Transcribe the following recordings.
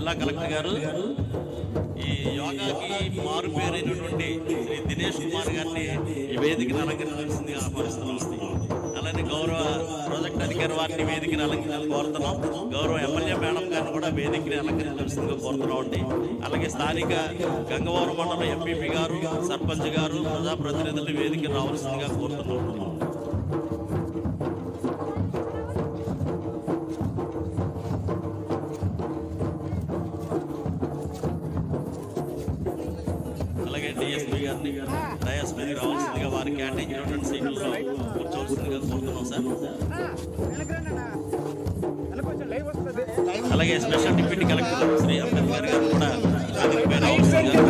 జిల్లా కలెక్టర్ గారు ఈ యోగాకి మారు పేరైనటువంటి శ్రీ దినేష్ కుమార్ గారిని ఈ వేదికను అలంకరించాల్సిందిగా ఆహ్వానిస్తున్నాం. అలానే గౌరవ ప్రాజెక్ట్ అధికారి వారిని వేదికను అలంకరించాలని కోరుతున్నాం. గౌరవ ఎమ్మెల్యే మేడం గారిని కూడా వేదికని అలంకరించాల్సిందిగా కోరుతున్నాం అండి. అలాగే స్థానిక గంగవరం మండలం ఎంపీపీ గారు, సర్పంచ్ గారు, ప్రజాప్రతినిధులు వేదికను రావాల్సిందిగా కోరుతున్నాం. డిఎస్పీ గారిని డయాస్ మీద రావాల్సిందిగా వారి కేటాయించినటువంటి సీట్లలో కూర్చోవలసిందిగా కోరుతున్నాం సార్. అలాగే special deputy collector Shri Ambedkar గారు కూడా వేదికపై రావాల్సిందిగా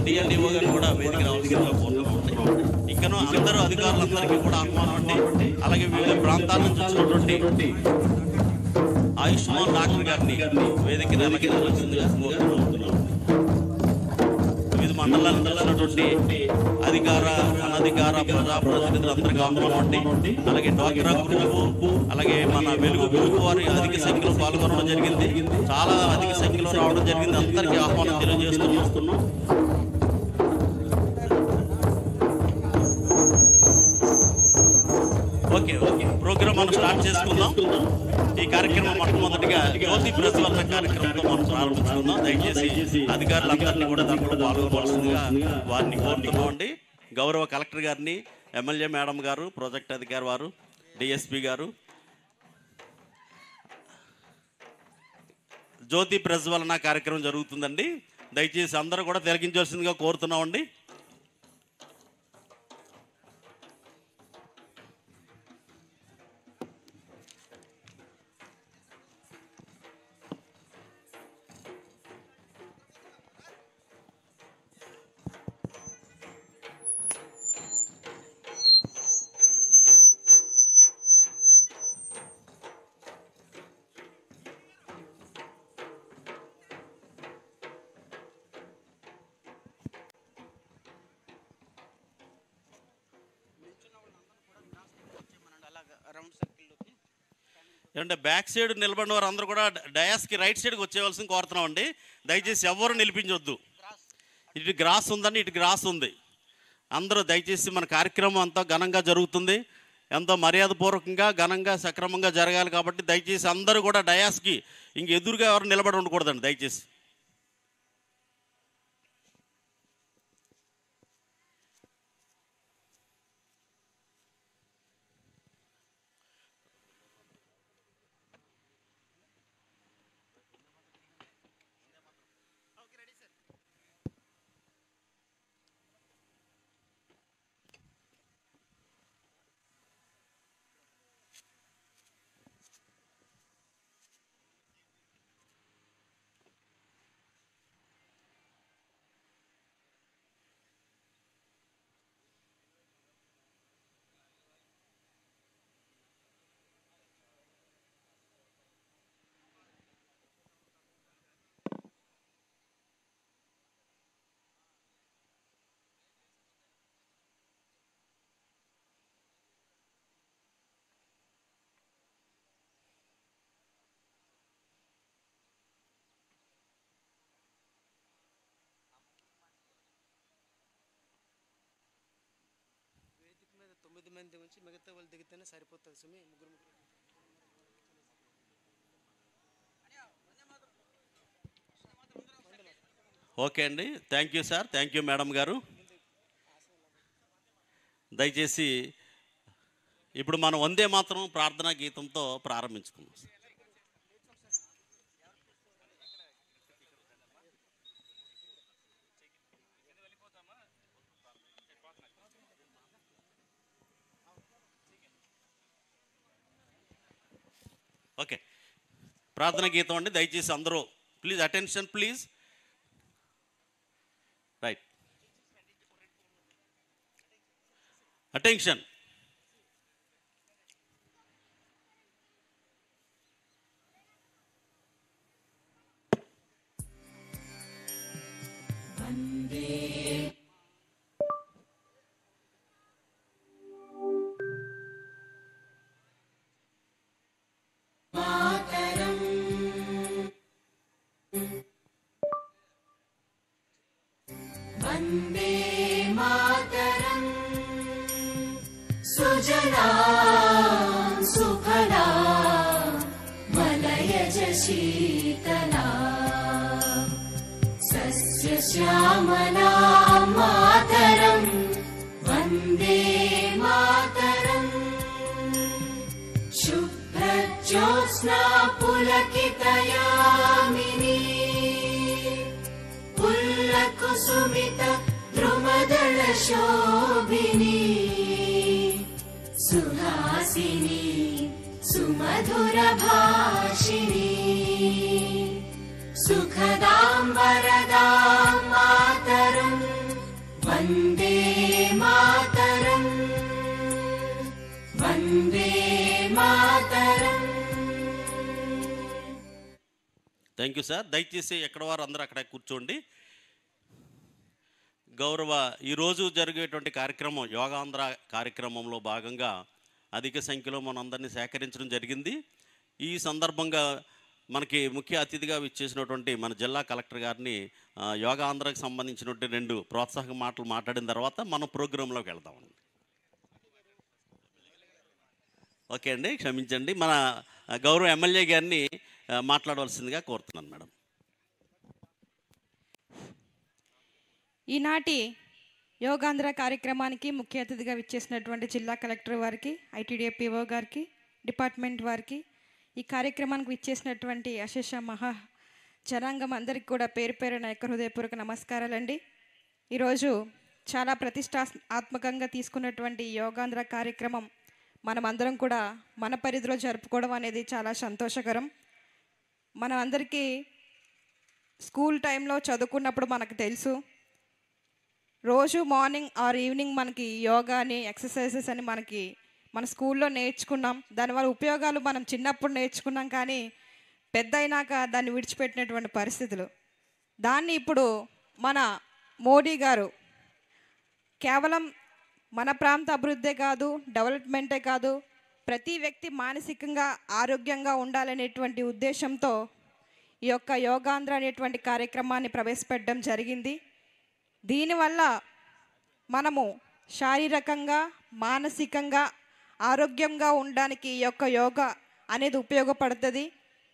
డిఎల్డిఓ గారు కూడా వేదిక రావాల్సిందిగా కోరుతున్నాం. ఇంకనూ అందరూ అధికారులందరికీ కూడా ఆహ్వానం అండి. అలాగే వివిధ ప్రాంతాల నుంచి వచ్చినటువంటి ఆయుష్మాన్ డాక్టర్ గారిని వేదికను అలంకరించాల్సిందిగా కోరుతున్నాం. వివిధ మండలాల నుంచి వచ్చినటువంటి అధికార అనధికార ప్రజాప్రతినిధులు అందరికీ ఆహ్వానం అండి. అలాగే డ్వాక్రా గ్రూపు, అలాగే మన వెలుగు గ్రూపు వారి అధిక సంఖ్యలో పాల్గొనడం జరిగింది. చాలా అధిక సంఖ్యలో రావడం జరిగింది. అందరికీ ఆహ్వానం తెలియజేస్తున్నాం. ఓకే ప్రోగ్రామ్ మనం స్టార్ట్ చేసుకుందాం. ఈ కార్యక్రమం మొట్టమొదటిగా జ్యోతి ప్రజ్వలన కార్యక్రమంతో మనం ప్రారంభించుకుందాం. దయచేసి అధికారులందరినీ కూడా దాంట్లో పాల్గొనవలసిందిగా వారిని కోరుతున్నాం అండి. గౌరవ కలెక్టర్ గారిని, ఎమ్మెల్యే మేడం గారు, ప్రాజెక్ట్ అధికారి వారు, డిఎస్పీ గారు, జ్యోతి ప్రజ్వలన కార్యక్రమం జరుగుతుందండి. దయచేసి అందరూ కూడా తిలకించవలసిందిగా కోరుతున్నామండి. అంటే బ్యాక్ సైడ్ నిలబడిన వారు అందరూ కూడా డయాస్కి రైట్ సైడ్కి వచ్చేవలసింది కోరుతున్నాం అండి. దయచేసి ఎవరు నిలిపించవద్దు. ఇటు గ్రాస్ ఉందండి, ఇటు గ్రాస్ ఉంది. అందరూ దయచేసి మన కార్యక్రమం అంతా ఘనంగా జరుగుతుంది. ఎంతో మర్యాదపూర్వకంగా ఘనంగా సక్రమంగా జరగాలి కాబట్టి దయచేసి అందరూ కూడా డయాస్కి ఇంక ఎదురుగా ఎవరు నిలబడి ఉండకూడదండి దయచేసి. మంది ఉంచి మిగతా వాళ్ళు దిగితేనే సరిపోతుంది. సుమి ముగ్గురు ఓకే అండి. Thank you sir, thank you madam గారు. దయచేసి ఇప్పుడు మనం వందే మాత్రం ప్రార్థనా గీతంతో ప్రారంభించుకుందాం. ఓకే, ప్రార్థన గీతం అండి. దయచేసి అందరూ please attention please. Right, attention. शीतला सस्यश्यामला मातरम् वन्दे मातरम् शुभ्रज्योत्स्ना पुलकितयामिनी पुल्लकुसुमित द्रुमदलशोभिनी सुहासिनी सुमधुरभाषिणी सुखदां वरदां मातरम् वन्दे मातरम् वन्दे मातरम्। Thank you sir. దయచేసి ఎక్కడ వారు అందరూ అక్కడ కూర్చోండి. గౌరవ ఈరోజు జరిగేటువంటి కార్యక్రమం యోగాంధ్ర కార్యక్రమంలో భాగంగా అధిక సంఖ్యలో మనందరినీ సేకరించడం జరిగింది. ఈ సందర్భంగా మనకి ముఖ్య అతిథిగా విచ్చేసినటువంటి మన జిల్లా కలెక్టర్ గారిని యోగాంధ్రకు సంబంధించినటువంటి 2 ప్రోత్సాహక మాటలు మాట్లాడిన తర్వాత మనం ప్రోగ్రాంలోకి వెళ్దామండి. ఓకే అండి, క్షమించండి. మన గౌరవ ఎమ్మెల్యే గారిని మాట్లాడవలసిందిగా కోరుతున్నాను మేడం. ఈనాటి యోగాంధ్ర కార్యక్రమానికి ముఖ్య అతిథిగా విచ్చేసినటువంటి జిల్లా కలెక్టర్ వారికి, ఐటీడీఏ పిఓ గారికి, డిపార్ట్మెంట్ వారికి, ఈ కార్యక్రమానికి విచ్చేసినటువంటి అశేష మహా జనాంగం అందరికీ కూడా పేరు పేరున యొక్క హృదయపూర్వక నమస్కారాలండి. ఈరోజు చాలా ప్రతిష్టాత్మకంగా తీసుకున్నటువంటి యోగాంధ్ర కార్యక్రమం మనమందరం కూడా మన పరిధిలో జరుపుకోవడం అనేది చాలా సంతోషకరం. మనం అందరికీ స్కూల్ టైంలో చదువుకున్నప్పుడు మనకు తెలుసు, రోజు మార్నింగ్ ఆర్ ఈవినింగ్ మనకి యోగాని ఎక్సర్సైజెస్ అని మనకి మన స్కూల్లో నేర్చుకున్నాం. దానివల్ల ఉపయోగాలు మనం చిన్నప్పుడు నేర్చుకున్నాం, కానీ పెద్ద అయినాక దాన్ని విడిచిపెట్టినటువంటి పరిస్థితులు. దాన్ని ఇప్పుడు మన మోడీ గారు కేవలం మన ప్రాంత అభివృద్ధే కాదు, డెవలప్మెంటే కాదు, ప్రతి వ్యక్తి మానసికంగా ఆరోగ్యంగా ఉండాలనేటువంటి ఉద్దేశంతో ఈ యొక్క యోగాంధ్ర అనేటువంటి కార్యక్రమాన్ని ప్రవేశపెట్టడం జరిగింది. దీనివల్ల మనము శారీరకంగా మానసికంగా ఆరోగ్యంగా ఉండడానికి ఈ యొక్క యోగా అనేది ఉపయోగపడుతుంది.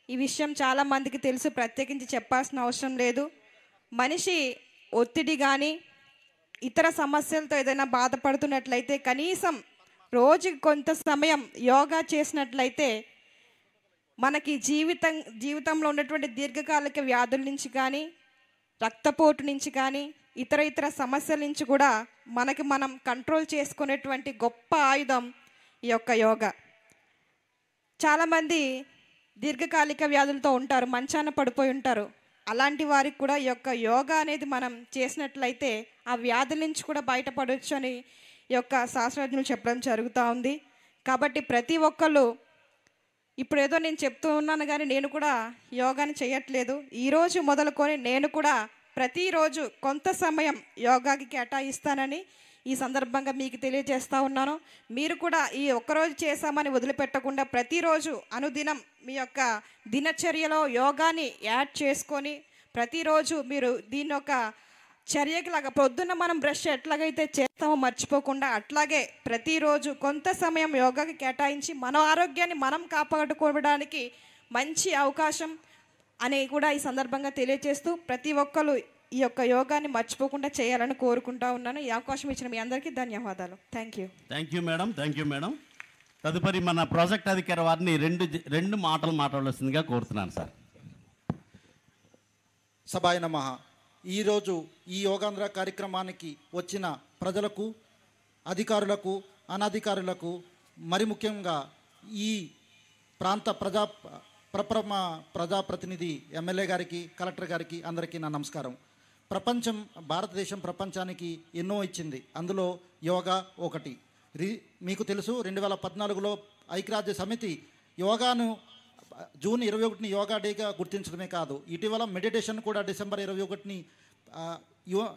ఈ విషయం చాలామందికి తెలుసు, ప్రత్యేకించి చెప్పాల్సిన అవసరం లేదు. మనిషి ఒత్తిడి కానీ ఇతర సమస్యలతో ఏదైనా బాధపడుతున్నట్లయితే కనీసం రోజుకి కొంత సమయం యోగా చేసినట్లయితే మనకి జీవితంలో ఉన్నటువంటి దీర్ఘకాలిక వ్యాధుల నుంచి కానీ, రక్తపోటు నుంచి కానీ, ఇతర సమస్యల నుంచి కూడా మనకి మనం కంట్రోల్ చేసుకునేటువంటి గొప్ప ఆయుధం ఈ యొక్క యోగా. చాలామంది దీర్ఘకాలిక వ్యాధులతో ఉంటారు, మంచాన పడిపోయి ఉంటారు. అలాంటి వారికి కూడా ఈ యొక్క యోగా అనేది మనం చేసినట్లయితే ఆ వ్యాధుల నుంచి కూడా బయటపడవచ్చు అని ఈ యొక్క శాస్త్రజ్ఞులు చెప్పడం జరుగుతూ ఉంది. కాబట్టి ప్రతి ఒక్కళ్ళు, ఇప్పుడు ఏదో నేను చెప్తూ ఉన్నాను కానీ నేను కూడా యోగాని చేయట్లేదు. ఈరోజు మొదలుకొని నేను కూడా ప్రతిరోజు కొంత సమయం యోగాకి కేటాయిస్తానని ఈ సందర్భంగా మీకు తెలియజేస్తూ ఉన్నాను. మీరు కూడా ఈ ఒక్కరోజు చేశామని వదిలిపెట్టకుండా ప్రతిరోజు అనుదినం మీ యొక్క దినచర్యలో యోగాని యాడ్ చేసుకొని ప్రతిరోజు మీరు దీన్ని ఒక చర్యకిలాగా, పొద్దున్న మనం బ్రష్ ఎట్లాగైతే చేస్తామో మర్చిపోకుండా అట్లాగే ప్రతిరోజు కొంత సమయం యోగాకి కేటాయించి మన ఆరోగ్యాన్ని మనం కాపాడుకోవడానికి మంచి అవకాశం అని కూడా ఈ సందర్భంగా తెలియజేస్తూ ప్రతి ఒక్కరు ఈ యొక్క యోగాన్ని మర్చిపోకుండా చేయాలని కోరుకుంటా ఉన్నాను. ఈ అవకాశం ఇచ్చిన మీ అందరికీ ధన్యవాదాలు. Thank you. Thank you madam. Thank you madam. తదుపరి మన ప్రాజెక్ట్ అధికారి వారిని రెండు మాటలు మాట్లాడాల్సిందిగా కోరుతున్నాను సార్. సభాయ నమః. ఈరోజు ఈ యోగాంధ్ర కార్యక్రమానికి వచ్చిన ప్రజలకు, అధికారులకు, అనధికారులకు, మరి ముఖ్యంగా ఈ ప్రాంత ప్రజాప్రతినిధి ఎమ్మెల్యే గారికి, కలెక్టర్ గారికి అందరికీ నా నమస్కారం. భారతదేశం ప్రపంచానికి ఎన్నో ఇచ్చింది, అందులో యోగా ఒకటి. మీకు తెలుసు, 2014లో ఐక్యరాజ్య సమితి యోగాను జూన్ 21ని యోగా డేగా గుర్తించడమే కాదు, ఇటీవల మెడిటేషన్ కూడా డిసెంబర్ 21ని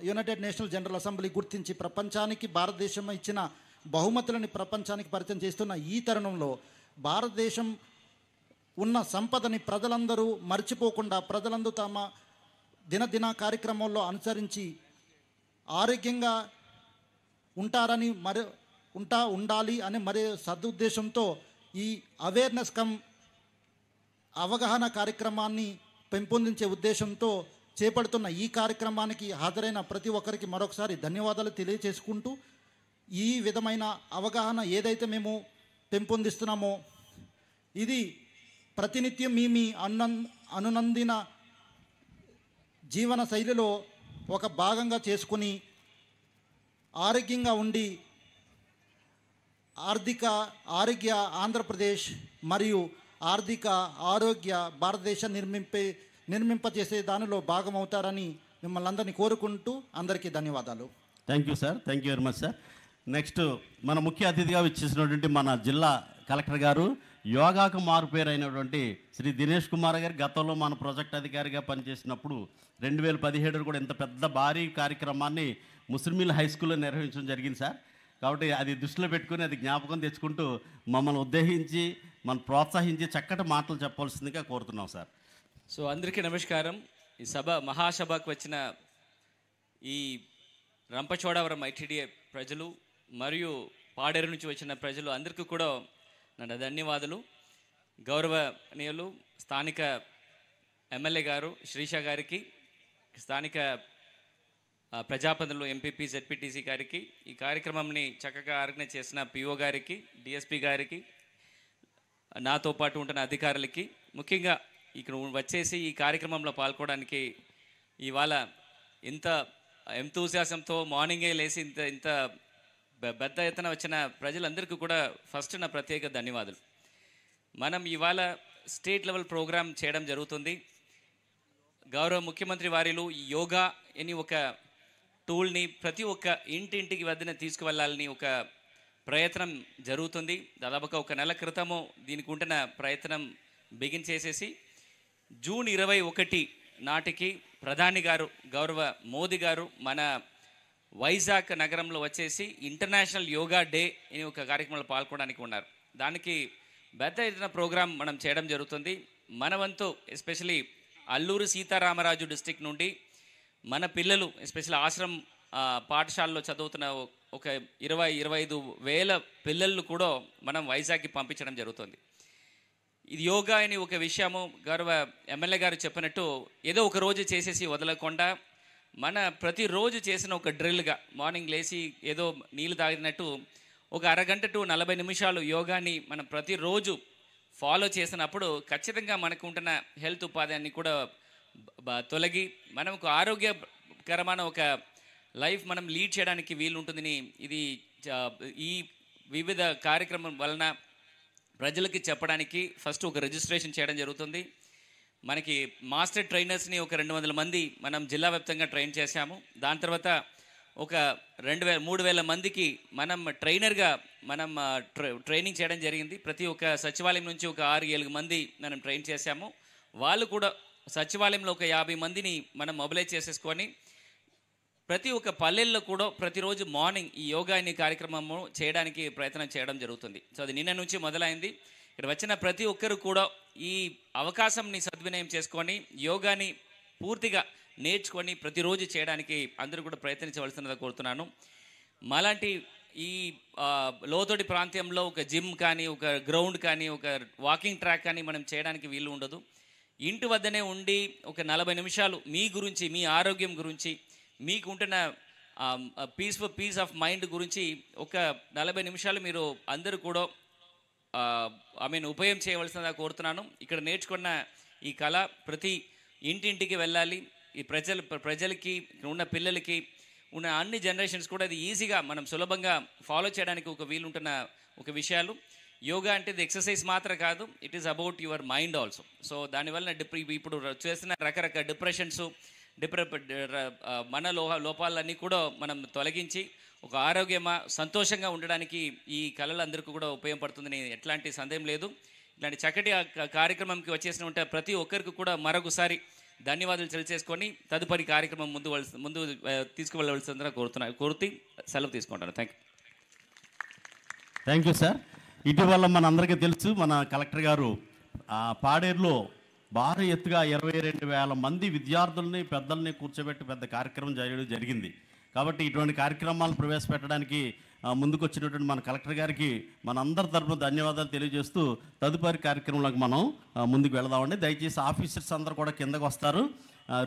యునైటెడ్ నేషనల్ జనరల్ అసెంబ్లీ గుర్తించి ప్రపంచానికి భారతదేశం ఇచ్చిన బహుమతులని ప్రపంచానికి పరిచయం చేస్తున్న ఈ తరుణంలో భారతదేశం ఉన్న సంపదని ప్రజలందరూ మర్చిపోకుండా, ప్రజలందరూ తమ దినదిన కార్యక్రమంలో అనుసరించి ఆరోగ్యంగా ఉంటారని ఉండాలి అనే మరి సదుద్దేశంతో ఈ అవేర్నెస్ కమ్ అవగాహన కార్యక్రమాన్ని పెంపొందించే ఉద్దేశంతో చేపడుతున్న ఈ కార్యక్రమానికి హాజరైన ప్రతి ఒక్కరికి మరొకసారి ధన్యవాదాలు తెలియచేసుకుంటూ, ఈ విధమైన అవగాహన ఏదైతే మేము పెంపొందిస్తున్నామో ఇది ప్రతినిత్యం మీ అనునందిన జీవన శైలిలో ఒక భాగంగా చేసుకుని ఆరోగ్యంగా ఉండి ఆరోగ్య ఆంధ్రప్రదేశ్ మరియు ఆర్థిక ఆరోగ్య భారతదేశం నిర్మింపచేసే దానిలో భాగమవుతారని మిమ్మల్ని అందరినీ కోరుకుంటూ అందరికీ ధన్యవాదాలు. Thank you sir, thank you very much sir. Next మన ముఖ్య అతిథిగా వచ్చేసినటువంటి మన జిల్లా కలెక్టర్ గారు, యోగాకు మారుపేరు అయినటువంటి శ్రీ దినేష్ కుమార్ గారు గతంలో మన ప్రాజెక్ట్ అధికారిగా పనిచేసినప్పుడు 2017 కూడా ఇంత పెద్ద భారీ కార్యక్రమాన్ని ముస్లిమీల హై స్కూల్లో నిర్వహించడం జరిగింది సార్. కాబట్టి అది దృష్టిలో పెట్టుకుని అది జ్ఞాపకం తెచ్చుకుంటూ మమ్మల్ని ఉద్దేశించి మనం ప్రోత్సహించి చక్కటి మాటలు చెప్పవలసిందిగా కోరుతున్నాం సార్. సో అందరికీ నమస్కారం. ఈ మహాసభకు వచ్చిన ఈ రంపచోడవరం ఐటీడీఏ ప్రజలు మరియు పాడేరు నుంచి వచ్చిన ప్రజలు అందరికీ కూడా నా ధన్యవాదాలు. గౌరవనీయులు స్థానిక ఎమ్మెల్యే గారు శ్రీష గారికి, స్థానిక ప్రజాప్రతినిధులు ఎంపీపీ జెడ్పీటీసీ గారికి, ఈ కార్యక్రమంని చక్కగా ఆర్గనైజ్ చేసిన పిఓ గారికి, డిఎస్పీ గారికి, నాతో పాటు ఉంటున్న అధికారులకి, ముఖ్యంగా ఇక్కడ వచ్చేసి ఈ కార్యక్రమంలో పాల్గొనడానికి ఇవాళ ఇంత ఎంతూసియాసంతో మార్నింగే లేచి ఇంత పెద్ద ఎత్తున వచ్చిన ప్రజలందరికీ కూడా ఫస్ట్ నా ప్రత్యేక ధన్యవాదాలు. మనం ఇవాళ స్టేట్ లెవెల్ ప్రోగ్రామ్ చేయడం జరుగుతుంది. గౌరవ ముఖ్యమంత్రి వారిలు యోగా అని ఒక టూల్ని ప్రతి ఒక్క ఇంటింటికి వద్దన తీసుకువెళ్ళాలని ఒక ప్రయత్నం జరుగుతుంది. దాదాపుగా ఒక నెల క్రితము దీనికి ఉంటున్న ప్రయత్నం బిగిన్ చేసేసి జూన్ 21 నాటికి ప్రధాని గారు గౌరవ మోదీ గారు మన వైజాగ్ నగరంలో వచ్చేసి ఇంటర్నేషనల్ యోగా డే అని ఒక కార్యక్రమంలో పాల్గొనడానికి ఉన్నారు. దానికి పెద్ద ఎత్తున ప్రోగ్రాం మనం చేయడం జరుగుతుంది. మన వంతు ఎస్పెషలీ అల్లూరు సీతారామరాజు డిస్టిక్ నుండి మన పిల్లలు ఎస్పెషల్లీ ఆశ్రమ్ పాఠశాలలో చదువుతున్న ఒక 20-25 వేల పిల్లలు కూడా మనం వైజాగ్కి పంపించడం జరుగుతుంది. ఇది యోగా అని ఒక విషయము గౌరవ ఎమ్మెల్యే గారు చెప్పినట్టు ఏదో ఒక రోజు చేసేసి వదలకుండా మన ప్రతిరోజు చేసిన ఒక డ్రిల్గా మార్నింగ్ లేచి ఏదో నీళ్ళు తాగినట్టు ఒక అరగంట టు 40 నిమిషాలు యోగాని మనం ప్రతిరోజు ఫాలో చేసినప్పుడు ఖచ్చితంగా మనకు ఉంటున్న హెల్త్ ఉపాధాన్ని కూడా తొలగి మనకు ఆరోగ్యకరమైన ఒక లైఫ్ మనం లీడ్ చేయడానికి వీలు ఉంటుందని ఇది ఈ వివిధ కార్యక్రమం వలన ప్రజలకి చెప్పడానికి ఫస్ట్ ఒక రిజిస్ట్రేషన్ చేయడం జరుగుతుంది. మనకి మాస్టర్ ట్రైనర్స్ని ఒక 200 మంది మనం జిల్లా వ్యాప్తంగా ట్రైన్ చేశాము. దాని తర్వాత ఒక 3,000 మందికి మనం ట్రైనర్గా మనం ట్రైనింగ్ చేయడం జరిగింది. ప్రతి ఒక్క సచివాలయం నుంచి ఒక 6-7 మంది మనం ట్రైన్ చేశాము. వాళ్ళు కూడా సచివాలయంలో ఒక 50 మందిని మనం మొబిలైజ్ చేసేసుకొని ప్రతి ఒక్క పల్లెల్లో కూడా ప్రతిరోజు మార్నింగ్ ఈ యోగా అనే కార్యక్రమము చేయడానికి ప్రయత్నం చేయడం జరుగుతుంది. సో అది నిన్న నుంచి మొదలైంది. ఇక్కడ వచ్చిన ప్రతి ఒక్కరు కూడా ఈ అవకాశంని సద్వినియోగం చేసుకొని యోగాని పూర్తిగా నేర్చుకొని ప్రతిరోజు చేయడానికి అందరూ కూడా ప్రయత్నించవలసినది కోరుతున్నాను. మాలాంటి ఈ లోతోటి ప్రాంతంలో ఒక జిమ్ కానీ, ఒక గ్రౌండ్ కానీ, ఒక వాకింగ్ ట్రాక్ కానీ మనం చేయడానికి వీలు ఉండదు. ఇంటి వద్దనే ఉండి ఒక 40 నిమిషాలు మీ గురించి, మీ ఆరోగ్యం గురించి, మీకు ఉంటున్న పీస్ ఆఫ్ మైండ్ గురించి ఒక 40 నిమిషాలు మీరు అందరూ కూడా ఉపయోగం చేయవలసిందిగా కోరుతున్నాను. ఇక్కడ నేర్చుకున్న ఈ కళ ప్రతి ఇంటింటికి వెళ్ళాలి. ఈ ప్రజలకి ఉన్న పిల్లలకి ఉన్న అన్ని జనరేషన్స్ కూడా ఇది ఈజీగా మనం సులభంగా ఫాలో చేయడానికి ఒక వీలుంటున్న ఒక విషయాలు. యోగా అంటే ఇది ఎక్సర్సైజ్ మాత్రం కాదు, it is about your mind also. So దానివల్ల ఇప్పుడు చేస్తున్న రకరకాల డిప్రెషన్స్, మన లోపాలన్నీ కూడా మనం తొలగించి ఒక సంతోషంగా ఉండడానికి ఈ కళలందరికీ కూడా ఉపయోగపడుతుందని ఎట్లాంటి సందేహం లేదు. ఇలాంటి చక్కటి కార్యక్రమంకి వచ్చేసిన ప్రతి ఒక్కరికి కూడా మరొకసారి ధన్యవాదాలు తెలియజేసుకొని తదుపరి కార్యక్రమం ముందు తీసుకువెళ్ళవలసిందిగా కోరుతూ సెలవు తీసుకుంటాను. Thank you sir. ఇటీవల మనందరికీ తెలుసు, మన కలెక్టర్ గారు పాడేరులో భారీ ఎత్తుగా 22,000 మంది విద్యార్థుల్ని, పెద్దల్ని కూర్చోబెట్టి పెద్ద కార్యక్రమం జరిగింది. కాబట్టి ఇటువంటి కార్యక్రమాలు ప్రవేశపెట్టడానికి ముందుకు వచ్చినటువంటి మన కలెక్టర్ గారికి మన అందరి తరపున ధన్యవాదాలు తెలియజేస్తూ తదుపరి కార్యక్రమంలోకి మనం ముందుకు వెళదామండి. దయచేసి ఆఫీసర్స్ అందరూ కూడా కిందకు వస్తారు,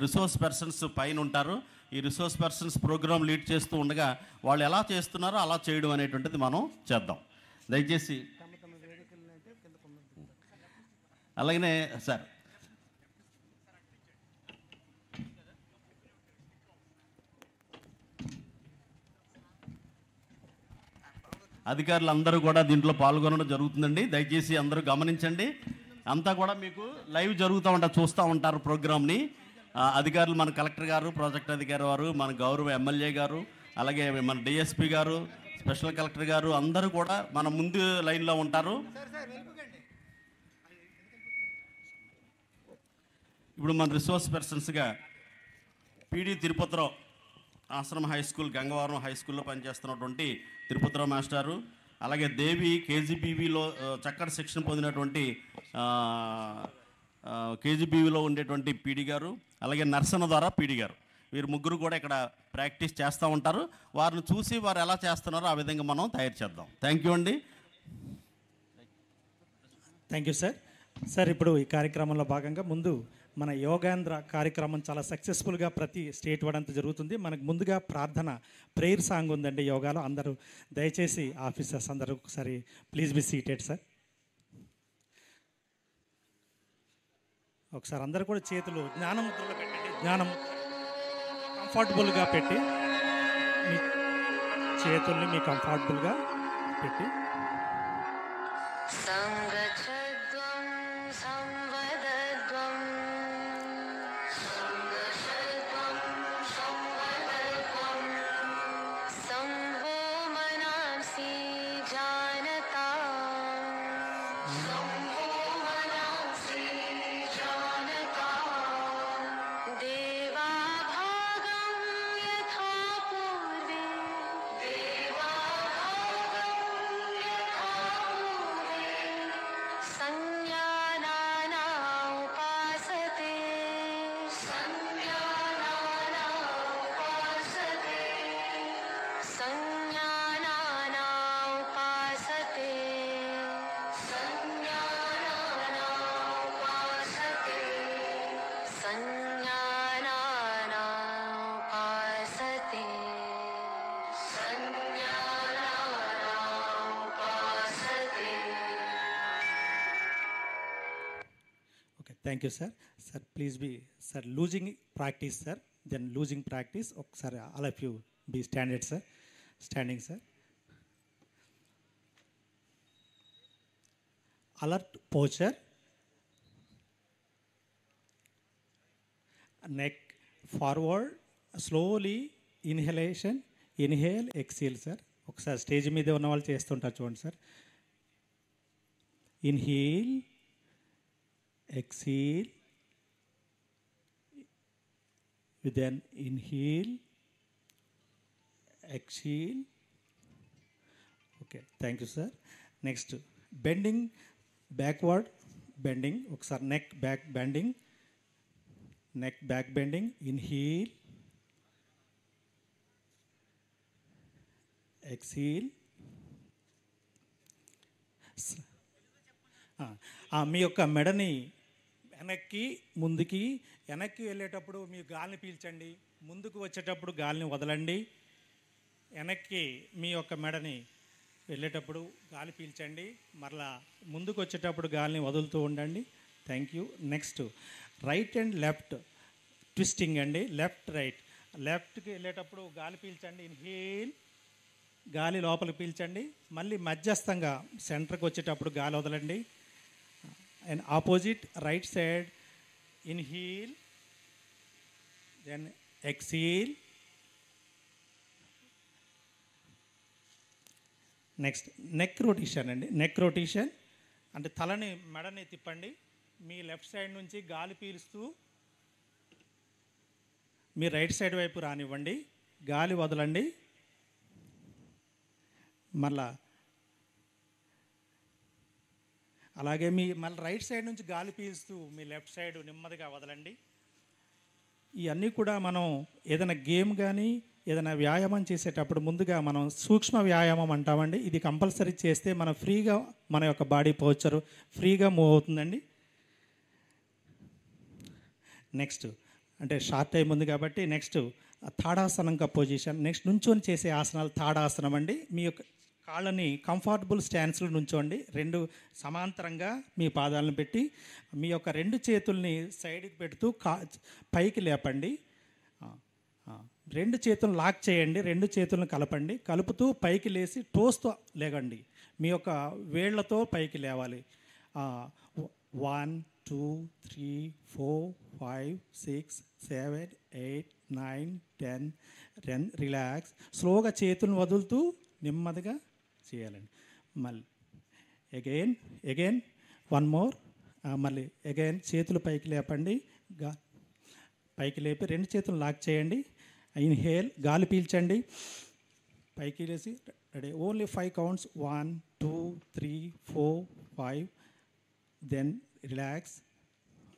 రిసోర్స్ పర్సన్స్ పైన ఉంటారు. ఈ రిసోర్స్ పర్సన్స్ ప్రోగ్రామ్ లీడ్ చేస్తూ ఉండగా వాళ్ళు ఎలా చేస్తున్నారో అలా చేయడం అనేటువంటిది మనం చేద్దాం. దయచేసి అలాగనే సార్ అధికారులు అందరూ కూడా దీంట్లో పాల్గొనడం జరుగుతుందండి. దయచేసి అందరూ గమనించండి. అంతా కూడా మీకు లైవ్ జరుగుతూ ఉంటారు, చూస్తూ ఉంటారు ప్రోగ్రామ్ని. అధికారులు మన కలెక్టర్ గారు, ప్రాజెక్ట్ అధికారి వారు, మన గౌరవ ఎమ్మెల్యే గారు, అలాగే మన డిఎస్పి గారు, స్పెషల్ కలెక్టర్ గారు అందరూ కూడా మన ముందు లైన్లో ఉంటారు. ఇప్పుడు మన రిసోర్స్ పర్సన్స్గా పీడి తిరుపతిరావు ఆశ్రమ హై స్కూల్, గంగవరం హై స్కూల్లో పనిచేస్తున్నటువంటి తిరుపతిరావు మాస్టారు, అలాగే దేవి కేజీబీవీలో చక్కటి శిక్షణ పొందినటువంటి కేజీబీవీలో ఉండేటువంటి పీడి గారు, అలాగే నర్సన ద్వారా పీడి గారు, వీరు ముగ్గురు కూడా ఇక్కడ ప్రాక్టీస్ చేస్తూ ఉంటారు. వారిని చూసి వారు ఎలా చేస్తున్నారో ఆ విధంగా మనం తయారు చేద్దాం. థ్యాంక్ యూ అండి. Thank you sir. సార్, ఇప్పుడు ఈ కార్యక్రమంలో భాగంగా ముందు మన యోగాంధ్ర కార్యక్రమం చాలా సక్సెస్ఫుల్గా ప్రతి స్టేట్ వాడంతా జరుగుతుంది. మనకు ముందుగా ప్రార్థన ప్రేయర్ సాంగ్ ఉందండి యోగాలో. అందరూ దయచేసి ఆఫీసర్స్ అందరూ ఒకసారి ప్లీజ్ బి సీటెడ్ సార్. ఒకసారి అందరూ కూడా చేతులు జ్ఞానముద్రలో పెట్టండి. కంఫర్టబుల్గా పెట్టి మీ చేతుల్ని మీ కంఫర్టబుల్గా పెట్టి సంగచ్చద్వం సంవదద్వం సంగచ్చద్వం సంవదద్వం సంభో మనాంసి జానతా సంభో మనాంసి జానతా దేవా భాగం యథా పూర్వే దేవా భాగం యథా పూర్వే సంజ్ఞానానా ఉపాసతే సంజ్ఞానానా ఉపాసతే సంజ్ఞానానా ఉపాసతే సంజ్ఞానానా ఉపాసతే సంజ్ఞానానా ఉపాసతే సంజ్ఞానానా ఉపాసతే. Okay, thank you sir. Sir please be sir loosening practice sir, then loosening practice. ఒకసారి all of you be standard sir. Standing sir. Alert posture, neck forward, slowly inhalation, inhale, exhale sir. ఒకసారి stage మీద ఉన్న వాళ్ళు చేస్తుంటారు చూడండి sir. Inhale, exhale, then inhale, exhale. Okay, thank you sir. Next, bending backward, bending. ఒకసారి neck back bending, neck back bending. Inhale, exhale. మీ యొక్క మెడని వెనక్కి ముందుకి, వెనక్కి వెళ్ళేటప్పుడు మీ గాలిని పీల్చండి, ముందుకు వచ్చేటప్పుడు గాలిని వదలండి. వెనక్కి మీ యొక్క మెడని వెళ్ళేటప్పుడు గాలి పీల్చండి, మరలా ముందుకు వచ్చేటప్పుడు గాలిని వదులుతూ ఉండండి. Thank you. Next, right and left twisting అండి. Left right. లెఫ్ట్కి వెళ్ళేటప్పుడు గాలి పీల్చండి, ఇన్హేల్, గాలి లోపలికి పీల్చండి. మళ్ళీ మధ్యస్థంగా సెంటర్కి వచ్చేటప్పుడు గాలి వదలండి. And opposite right side, inhale, then exhale. Next, neck rotation అండి. నెక్ రొటేషన్ అంటే తలని మెడని తిప్పండి. మీ లెఫ్ట్ సైడ్ నుంచి గాలి పీలుస్తూ మీ రైట్ సైడ్ వైపు రానివ్వండి, గాలి వదలండి. మళ్ళా అలాగే మళ్ళీ రైట్ సైడ్ నుంచి గాలి పీలుస్తూ మీ లెఫ్ట్ సైడ్ నెమ్మదిగా వదలండి. ఇవన్నీ కూడా మనం ఏదైనా గేమ్ కానీ ఏదైనా వ్యాయామం చేసేటప్పుడు ముందుగా మనం సూక్ష్మ వ్యాయామం అంటామండి. ఇది కంపల్సరీ చేస్తే మనం ఫ్రీగా మన యొక్క బాడీ పోస్చర్ ఫ్రీగా మూవ్ అవుతుందండి. నెక్స్ట్ అంటే షార్ట్ టైం ఉంది కాబట్టి నెక్స్ట్ తాడాసనంగా పొజిషన్. నెక్స్ట్ నుంచొని చేసే ఆసనాలు తాడాసనం అండి. మీ యొక్క కాళ్ళని కంఫర్టబుల్ స్టాన్స్లో నుంచోండి. రెండు సమాంతరంగా మీ పాదాలను పెట్టి మీ యొక్క రెండు చేతుల్ని సైడ్కి పెడుతూ పైకి లేపండి. రెండు చేతులను లాక్ చేయండి, రెండు చేతులను కలపండి. కలుపుతూ పైకి లేచి టోస్తో లేగండి. మీ యొక్క వేళ్లతో పైకి లేవాలి. 1 2 3 4 5 6 7 8 9 10 రిలాక్స్. స్లోగా చేతులను వదులుతూ నెమ్మదిగా చేయాలండి. మళ్ళీ అగైన్ 1 మోర్. మళ్ళీ అగైన్ చేతులు పైకి లేపండి. పైకి లేపి రెండు చేతులు లాక్ చేయండి. ఇన్హేల్, గాలి పీల్చండి, పైకి లేసి ready. Only 5 counts. 1 2 3 4 5. Then relax.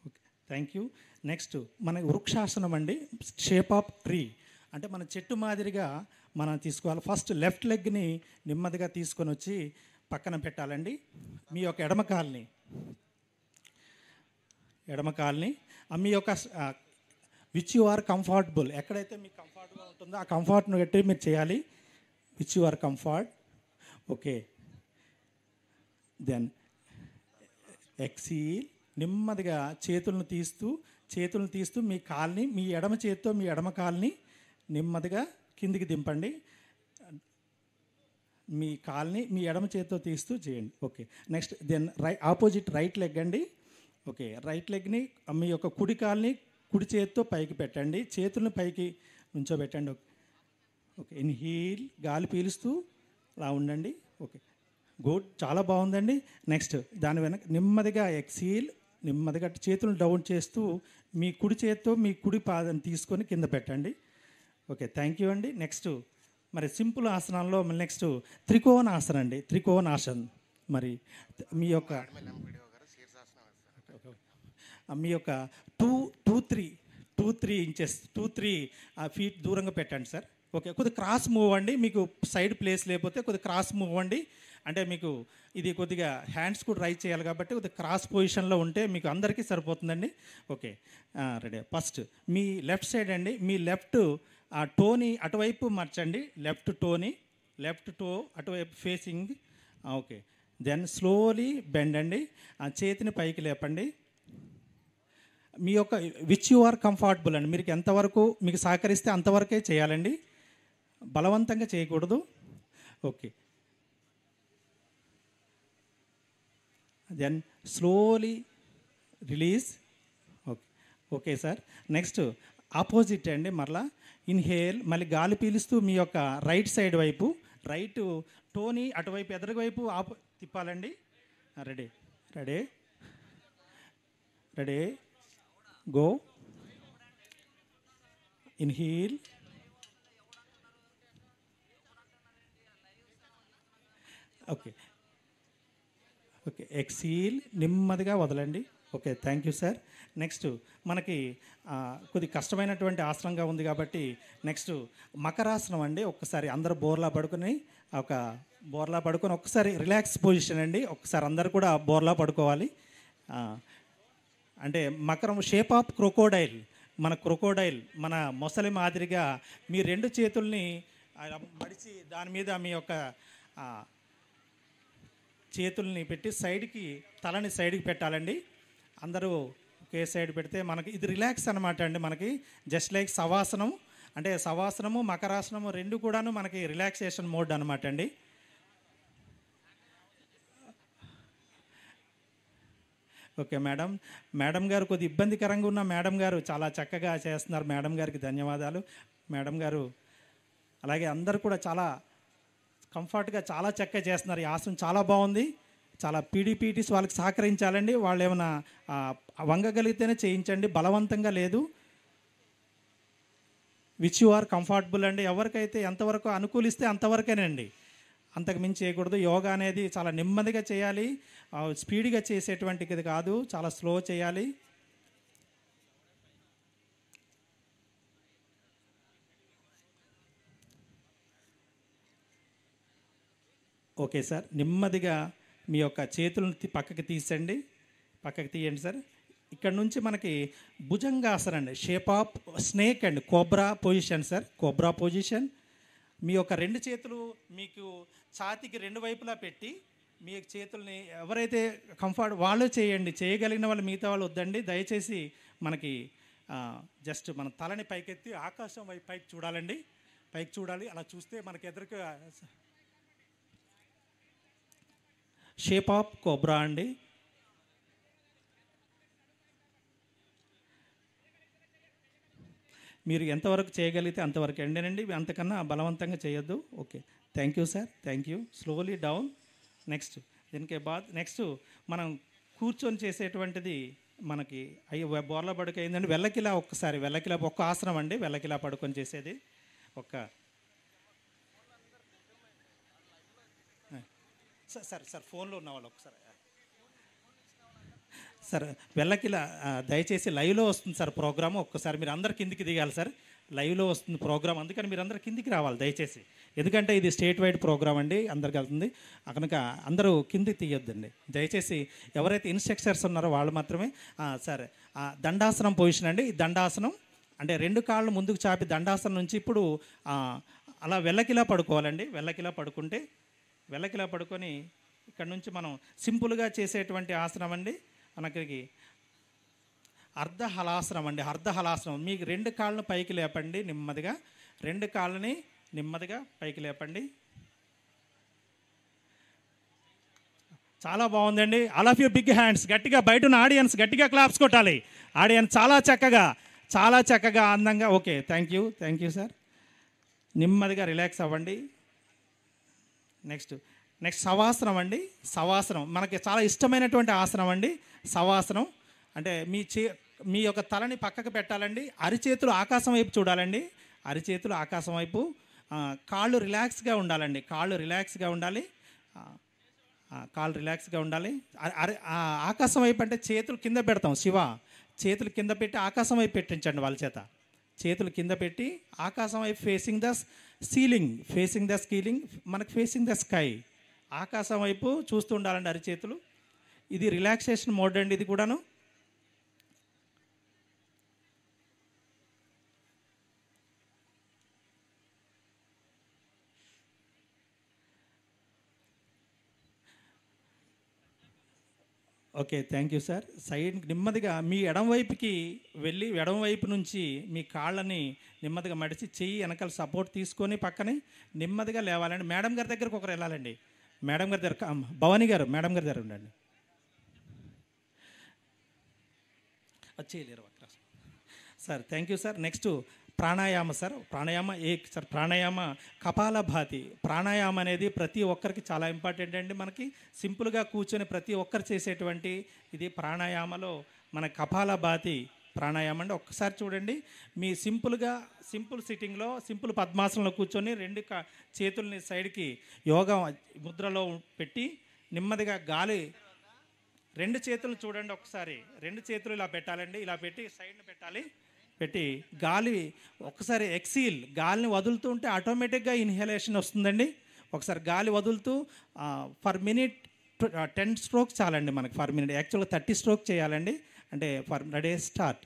Okay, thank you. Next మన వృక్షాసనం అండి. షేప్ ఆఫ్ ట్రీ అంటే మన చెట్టు మాదిరిగా మనం తీసుకోవాలి. ఫస్ట్ లెఫ్ట్ లెగ్ని నెమ్మదిగా తీసుకొని వచ్చి పక్కన పెట్టాలండి. మీ యొక్క ఎడమ కాల్ని మీ యొక్క విచ్ యు ఆర్ కంఫర్టబుల్, ఎక్కడైతే మీకు కంఫర్ట్గా ఉంటుందో ఆ కంఫర్ట్ను బట్టి మీరు చేయాలి. Which you are comfort. Okay, then exhale. నెమ్మదిగా చేతులను తీస్తూ మీ కాల్ని మీ ఎడమ చేతితో మీ ఎడమ కాల్ని నెమ్మదిగా కిందికి దింపండి. మీ కాల్ని మీ ఎడమ చేతితో తీస్తూ చేయండి. Okay, next then opposite right leg అండి. ఓకే, రైట్ లెగ్ని మీ యొక్క కుడి కాల్ని కుడి చేతితో పైకి పెట్టండి. చేతులను పైకి నుంచోబెట్టండి. ఓకే, ఇన్హీల్, గాలి పీలుస్తూ అలా ఉండండి. ఓకే, గుడ్, చాలా బాగుందండి. నెక్స్ట్ దాని వెనక నెమ్మదిగా ఎక్సీల్, నెమ్మదిగా చేతులను డౌన్ చేస్తూ మీ కుడి చేతితో మీ కుడి పాదం తీసుకొని కింద పెట్టండి. ఓకే, థ్యాంక్ యూ అండి. నెక్స్ట్ మరి సింపుల్ ఆసనాల్లో నెక్స్ట్ త్రికోణాసనం అండి. త్రికోణాసన్ మరి మీ యొక్క 2-3 ఇంచెస్ 2-3 ఫీట్ దూరంగా పెట్టండి సార్. ఓకే, కొద్దిగా క్రాస్ మూవ్ అండి. మీకు సైడ్ ప్లేస్ లేకపోతే కొద్దిగా క్రాస్ మూవ్ అండి. అంటే మీకు ఇది కొద్దిగా హ్యాండ్స్ కూడా రైజ్ చేయాలి కాబట్టి కొద్దిగా క్రాస్ పొజిషన్లో ఉంటే మీకు అందరికీ సరిపోతుందండి. Okay, ready. ఫస్ట్ మీ లెఫ్ట్ సైడ్ అండి. మీ లెఫ్ట్ టోని అటువైపు మార్చండి. లెఫ్ట్ టో అటువైపు facing. Okay, then slowly bend అండి. చేతిని పైకి లేపండి. మీ యొక్క విచ్ యు ఆర్ కంఫర్టబుల్ అండి. మీరు ఎంతవరకు మీకు సహకరిస్తే అంతవరకే చేయాలండి, బలవంతంగా చేయకూడదు. Okay, then slowly release. Okay, okay sir. Next opposite అండి. మరలా ఇన్హేల్, మళ్ళీ గాలి పీలుస్తూ మీ యొక్క రైట్ సైడ్ వైపు రైట్ టోని అటువైపు ఎదురువైపు తిప్పాలండి. Ready go. Inhale, okay exhale, నెమ్మదిగా వదలండి. Okay, thank you sir. Next మనకి కొద్ది కష్టమైనటువంటి ఆసనంగా ఉంది కాబట్టి నెక్స్ట్ మకరాసనం అండి. ఒక్కసారి అందరూ బోర్లా పడుకొని ఒక్కసారి రిలాక్స్ పొజిషన్ అండి. ఒక్కసారి అందరూ కూడా బోర్లా పడుకోవాలి. అంటే మకరం షేప్ ఆఫ్ క్రొకోడైల్. మన మొసలి మాదిరిగా మీ రెండు చేతుల్ని మడిచి దాని మీద మీ యొక్క చేతుల్ని పెట్టి తలని సైడ్కి పెట్టాలండి. అందరూ ఒకే సైడ్ పెడితే మనకి ఇది రిలాక్స్ అనమాట అండి. మనకి జస్ట్ లైక్ శవాసనం అంటే శవాసనము మకరాసనము రెండు కూడాను మనకి రిలాక్సేషన్ మోడ్ అనమాట అండి. ఓకే మేడం గారు కొద్ది ఇబ్బందికరంగా ఉన్న మేడం గారు చాలా చక్కగా చేస్తున్నారు. మేడం గారికి ధన్యవాదాలు. మేడం గారు అలాగే అందరూ కూడా చాలా కంఫర్ట్గా చాలా చక్కగా చేస్తున్నారు. ఈ ఆసనం చాలా బాగుంది. చాలా పీడీపీటీస్ వాళ్ళకి సహకరించాలండి. వాళ్ళు ఏమైనా వంగగలిగితేనే చేయించండి, బలవంతంగా లేదు. విచ్ యు ఆర్ కంఫర్టబుల్ అండి. ఎవరికైతే ఎంతవరకు అనుకూలిస్తే అంతవరకేనండి, అంతకు మించి చేయకూడదు. యోగా అనేది చాలా నెమ్మదిగా చేయాలి, స్పీడ్గా చేసేటువంటిది కాదు, చాలా స్లో చేయాలి. ఓకే సార్, నెమ్మదిగా మీ యొక్క చేతులను పక్కకి తీసండి, పక్కకి తీయండి సార్. ఇక్కడ నుంచి మనకి భుజంగాసనం అండి, షేప్ ఆఫ్ స్నేక్ అండి, cobra position sir, cobra position. మీ యొక్క రెండు చేతులు మీకు ఛాతీకి రెండు వైపులా పెట్టి మీ చేతుల్ని ఎవరైతే కంఫర్ట్ వాళ్ళు చేయండి, చేయగలిగిన వాళ్ళు మిగతా వాళ్ళు వద్దండి. దయచేసి మనకి జస్ట్ మన తలని పైకెత్తి ఆకాశం వైపు పైకి చూడాలండి, పైకి చూడాలి. అలా చూస్తే మనకి ఎదురుగా షేప్ ఆఫ్ కోబ్రా అండి. మీరు ఎంతవరకు చేయగలిగితే అంతవరకు ఎండేనండి, అంతకన్నా బలవంతంగా చేయొద్దు. Okay, thank you sir, thank you. Slowly down. Next దీనికి బాద్ నెక్స్ట్ మనం కూర్చొని చేసేటువంటిది మనకి బోర్ల పడుక అయిందండి. వెల్లకిలా ఒక్కసారి, వెల్లకిలా ఒక్క ఆసనం అండి, వెల్లకిలా పడుకొని చేసేది. సార్ సార్ ఫోన్లో ఉన్న వాళ్ళు ఒకసారి సార్ వెల్లకిలా దయచేసి లైవ్లో వస్తుంది సార్ ప్రోగ్రామ్. ఒక్కసారి మీరు అందరు కిందికి దిగాలి సార్, లైవ్లో వస్తుంది ప్రోగ్రామ్, అందుకని మీరు అందరు కిందికి రావాలి దయచేసి. ఎందుకంటే ఇది స్టేట్ వైడ్ ప్రోగ్రామ్ అండి, అందరికి వెళ్తుంది కనుక అందరూ కిందికి తీయొద్దండి దయచేసి. ఎవరైతే ఇన్స్ట్రక్టర్స్ ఉన్నారో వాళ్ళు మాత్రమే. సార్ దండాసనం పొజిషన్ అండి. దండాసనం అంటే రెండు కాళ్ళు ముందుకు చాపి దండాసనం నుంచి ఇప్పుడు అలా వెల్లకిలా పడుకోవాలండి. వెల్లకిలా పడుకుంటే, వెల్లకిలా పడుకొని ఇక్కడ నుంచి మనం సింపుల్గా చేసేటువంటి ఆసనం అండి. మనకి అర్ధహలాసనం అండి, అర్ధహలాసనం. మీకు రెండు కాళ్ళను పైకి లేపండి నెమ్మదిగా, రెండు కాళ్ళని నెమ్మదిగా పైకి లేపండి. చాలా బాగుందండి. All of you big hands, గట్టిగా బయట ఉన్న ఆడియన్స్ గట్టిగా క్లాప్స్ కొట్టాలి. ఆడియన్స్ చాలా చక్కగా అందంగా. Okay, thank you sir. నెమ్మదిగా రిలాక్స్ అవ్వండి. నెక్స్ట్ శవాసనం అండి. శవాసనం మనకి చాలా ఇష్టమైనటువంటి ఆసనం అండి. శవాసనం అంటే మీ యొక్క తలని పక్కకు పెట్టాలండి, అరిచేతులు ఆకాశం వైపు చూడాలండి, అరిచేతులు ఆకాశం వైపు. కాళ్ళు రిలాక్స్గా ఉండాలండి, కాళ్ళు రిలాక్స్గా ఉండాలి, కాళ్ళు రిలాక్స్గా ఉండాలి. ఆకాశం వైపు అంటే చేతులు కింద పెడతాం, చేతులు కింద పెట్టి ఆకాశం వైపు పెట్టించండి వాళ్ళ చేత. చేతులు కింద పెట్టి ఆకాశం వైపు ఫేసింగ్ ద సీలింగ్, మనకు ఫేసింగ్ ద స్కై, ఆకాశం వైపు చూస్తూ ఉండాలండి అరిచేతులు. ఇది రిలాక్సేషన్ మోడ్ అండి ఇది కూడాను. Okay, thank you sir. Side నెమ్మదిగా మీ ఎడం వైపుకి వెళ్ళి ఎడం వైపు నుంచి మీ కాళ్ళని నెమ్మదిగా మడిచి చెయ్యి వెనకాల సపోర్ట్ తీసుకొని పక్కనే నెమ్మదిగా లేవాలండి. మేడం గారి దగ్గరకు ఒకరు వెళ్ళాలండి, మేడం గారి దగ్గర భవానీ గారు మేడం గారి దగ్గర ఉండండి. చేయలేరు sir. Thank you sir. Next pranayama sir. Pranayama kapalbhati. Pranayama అనేది ప్రతి ఒక్కరికి చాలా ఇంపార్టెంట్ అండి. మనకి సింపుల్గా కూర్చొని ప్రతి ఒక్కరు చేసేటువంటి ఇది ప్రాణాయామలో మన కపాలభాతి ప్రాణాయామం అండి. ఒక్కసారి చూడండి, మీ సింపుల్ సిట్టింగ్లో సింపుల్ పద్మాసనంలో కూర్చొని రెండు చేతుల్ని సైడ్కి యోగా ముద్రలో పెట్టి నెమ్మదిగా గాలి, రెండు చేతులు చూడండి ఒకసారి, రెండు చేతులు ఇలా పెట్టాలండి, ఇలా పెట్టి సైడ్ని పెట్టి గాలి ఒకసారి ఎక్సీల్, గాలిని వదులుతూ ఉంటే ఆటోమేటిక్గా ఇన్హలేషన్ వస్తుందండి. ఒకసారి గాలి వదులుతూ ఫర్ మినిట్ 10 స్ట్రోక్స్ చాలండి మనకి. ఫర్ మినిట్ యాక్చువల్గా 30 స్ట్రోక్ చేయాలండి. అంటే for ready start.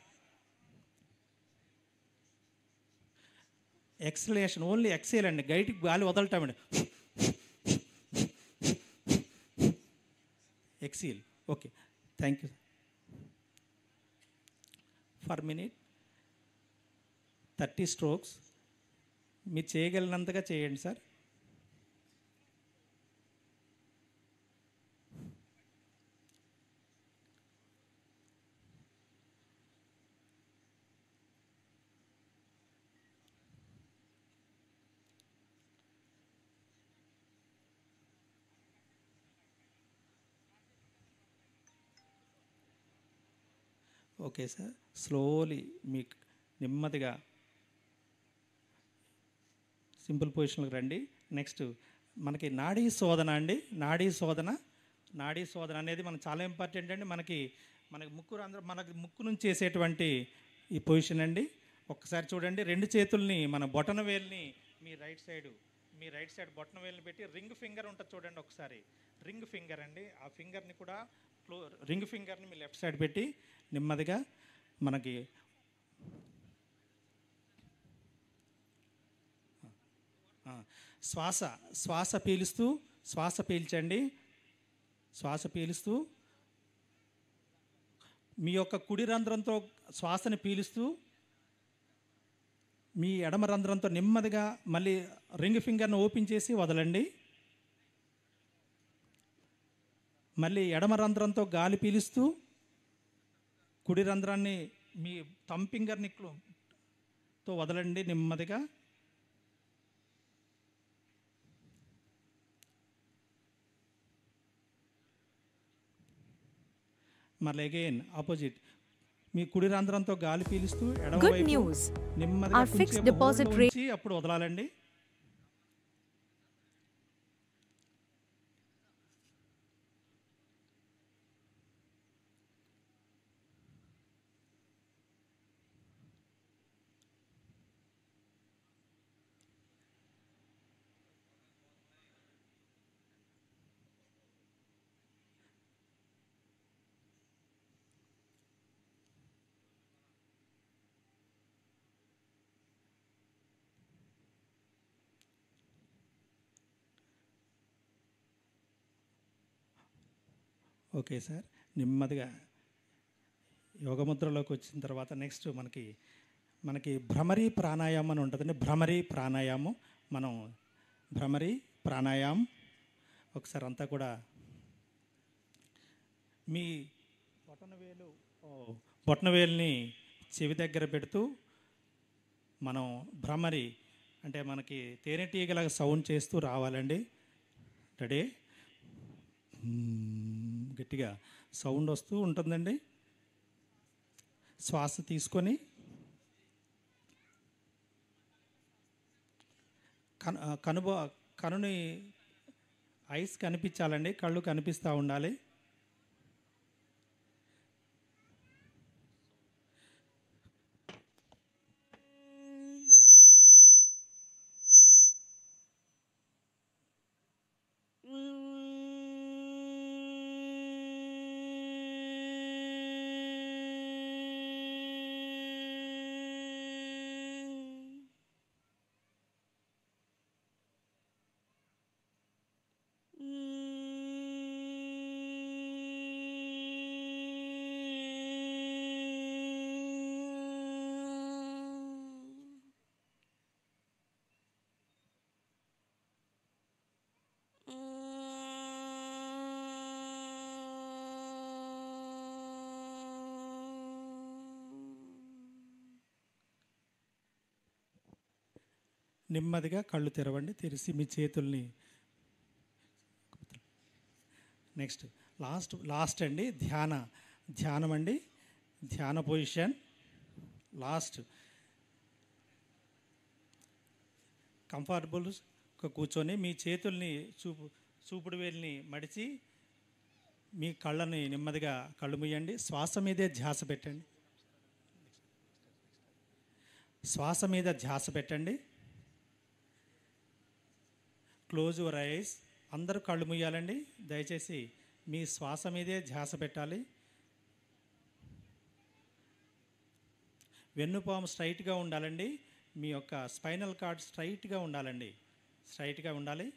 Exhalation only exhale అండి, గైటికి గాలి వదలటమండి. Exhale. Okay, thank you. For minute 30 strokes మీరు చేయగలిగినంతగా చేయండి సార్. ఓకే సార్, స్లోలీ మీకు నెమ్మదిగా సింపుల్ పొజిషన్కి రండి. నెక్స్ట్ మనకి నాడీ శోధన అండి. నాడీ శోధన అనేది మనకు చాలా ఇంపార్టెంట్ అండి. మనకి ముక్కు నుంచి చేసేటువంటి ఈ పొజిషన్ అండి. ఒక్కసారి చూడండి, రెండు చేతుల్ని మన బొటన వేలుని మీ రైట్ సైడు మీ రైట్ సైడ్ బొట్టన వేలుని పెట్టి రింగ్ ఫింగర్ ఉంటుంది చూడండి ఒకసారి, రింగ్ ఫింగర్ అండి. ఆ ఫింగర్ని కూడా రింగ్ ఫింగర్ని మీ లెఫ్ట్ సైడ్ పెట్టి నెమ్మదిగా మనకి శ్వాస పీలుస్తూ, శ్వాస పీల్చండి. శ్వాస పీలుస్తూ మీ యొక్క కుడి రంధ్రంతో శ్వాసని పీలుస్తూ మీ ఎడమ రంధ్రంతో నెమ్మదిగా మళ్ళీ రింగ్ ఫింగర్ని ఓపెన్ చేసి వదలండి. మళ్ళీ ఎడమ రంధ్రంతో గాలి పీలుస్తూ కుడి రంధ్రాన్ని మీ థంబ్ ఫింగర్ని తో వదలండి నెమ్మదిగా. మళ్ళీ అగైన్ ఆపోజిట్, మీ కుడి రంధ్రంతో గాలి పీలుస్తూ ఎడమవైపు నెమ్మదిగా కొంచెం అప్పుడు వదలాలండి. ఓకే సార్, నెమ్మదిగా యోగముద్రలోకి వచ్చిన తర్వాత నెక్స్ట్ మనకి భ్రమరీ ప్రాణాయామం అని ఉంటుందండి. భ్రమరీ ప్రాణాయామం, మనం భ్రమరీ ప్రాణాయామం ఒకసారి అంతా కూడా మీ బొటనవేలుని చెవి దగ్గర పెడుతూ మనం భ్రమరి అంటే మనకి తేనెటీగలాగా సౌండ్ చేస్తూ రావాలండి. రెడీ, గట్టిగా సౌండ్ వస్తూ ఉంటుందండి. శ్వాస తీసుకొని కనుని ఐస్ కనిపించాలండి, కళ్ళు కనిపిస్తూ ఉండాలి. నెమ్మదిగా కళ్ళు తెరవండి, తెరిచి మీ చేతుల్ని నెక్స్ట్ లాస్ట్ అండి ధ్యానం అండి. ధ్యాన పొజిషన్ లాస్ట్. కంఫర్టబుల్గా కూర్చొని మీ చేతుల్ని చూపుడు వేలిని మడిచి మీ కళ్ళని నెమ్మదిగా కళ్ళు మూయండి. శ్వాస మీదే ధ్యాస పెట్టండి. శ్వాస మీద ధ్యాస పెట్టండి. Close your eyes. అందరూ కళ్ళు మూయాలండి. దయచేసి మీ శ్వాస మీదే ధ్యాస పెట్టాలి. వెన్నుపాము స్ట్రైట్గా ఉండాలండి. మీ యొక్క స్పైనల్ కార్డ్ స్ట్రైట్గా ఉండాలండి, స్ట్రైట్గా ఉండాలి.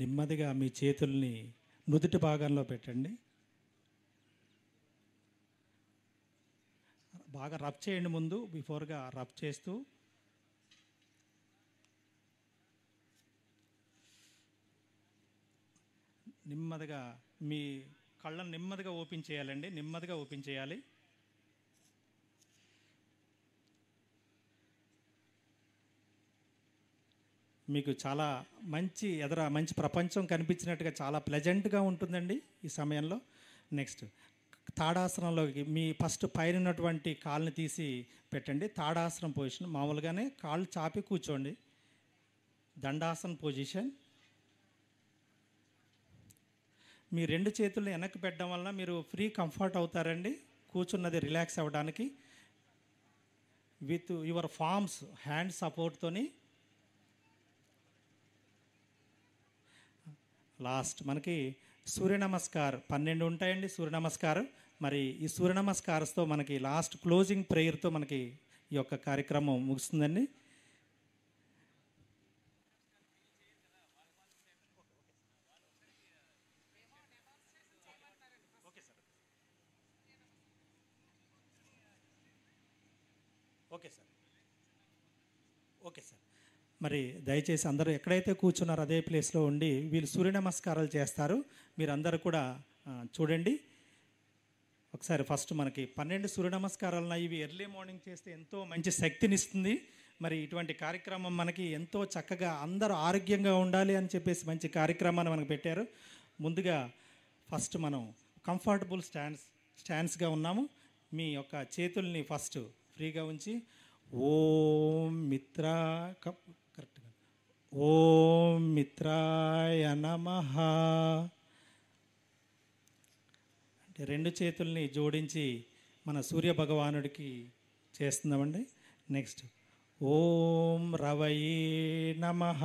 నెమ్మదిగా మీ చేతుల్ని నుదుటి భాగంలో పెట్టండి. బాగా రబ్ చేయండి. ముందు బిఫోర్గా రబ్ చేస్తూ నెమ్మదిగా మీ కళ్ళను నెమ్మదిగా ఓపెన్ చేయాలండి. నెమ్మదిగా ఓపెన్ చేయాలి. మీకు చాలా మంచి ప్రపంచం కనిపించినట్టుగా చాలా ప్లెజెంట్గా ఉంటుందండి ఈ సమయంలో. నెక్స్ట్ తాడాసనంలోకి మీ ఫస్ట్ పైన ఉన్నటువంటి కాళ్ళని తీసి పెట్టండి. తాడాసనం పొజిషన్, మామూలుగానే కాళ్ళు చాపి కూర్చోండి. దండాసన పొజిషన్. మీ 2 చేతుల్ని వెనక్కి పెట్టడం వలన మీరు ఫ్రీ కంఫర్ట్ అవుతారండి. కూర్చున్నది రిలాక్స్ అవ్వడానికి. విత్ యువర్ ఫార్మ్స్ హ్యాండ్ సపోర్ట్తోని లాస్ట్ మనకి సూర్య నమస్కార్ 12 ఉంటాయండి సూర్య నమస్కారం. మరి ఈ సూర్య నమస్కారంతో మనకి లాస్ట్ క్లోజింగ్ ప్రేయర్తో మనకి ఈ యొక్క కార్యక్రమం ముగుస్తుందండి. Okay sir. మరి దయచేసి అందరూ ఎక్కడైతే కూర్చున్నారో అదే ప్లేస్లో ఉండి వీళ్ళు సూర్య నమస్కారాలు చేస్తారు. మీరందరూ కూడా చూడండి ఒకసారి. ఫస్ట్ మనకి 12 సూర్య నమస్కారాలు ఇవి ఎర్లీ మార్నింగ్ చేస్తే ఎంతో మంచి శక్తినిస్తుంది. మరి ఇటువంటి కార్యక్రమం మనకి ఎంతో చక్కగా అందరూ ఆరోగ్యంగా ఉండాలి అని చెప్పేసి మంచి కార్యక్రమాన్ని మనకు పెట్టారు. ముందుగా ఫస్ట్ మనం కంఫర్టబుల్ స్టాండ్స్గా ఉన్నాము. మీ యొక్క చేతుల్ని ఫస్ట్ ఫ్రీగా ఉంచి ఓం కరెక్ట్గా ఓం మిత్రాయ నమః అంటే 2 చేతుల్ని జోడించి మన సూర్య భగవానుడికి చేస్తున్నామండి. నెక్స్ట్ ఓం రవయే నమః,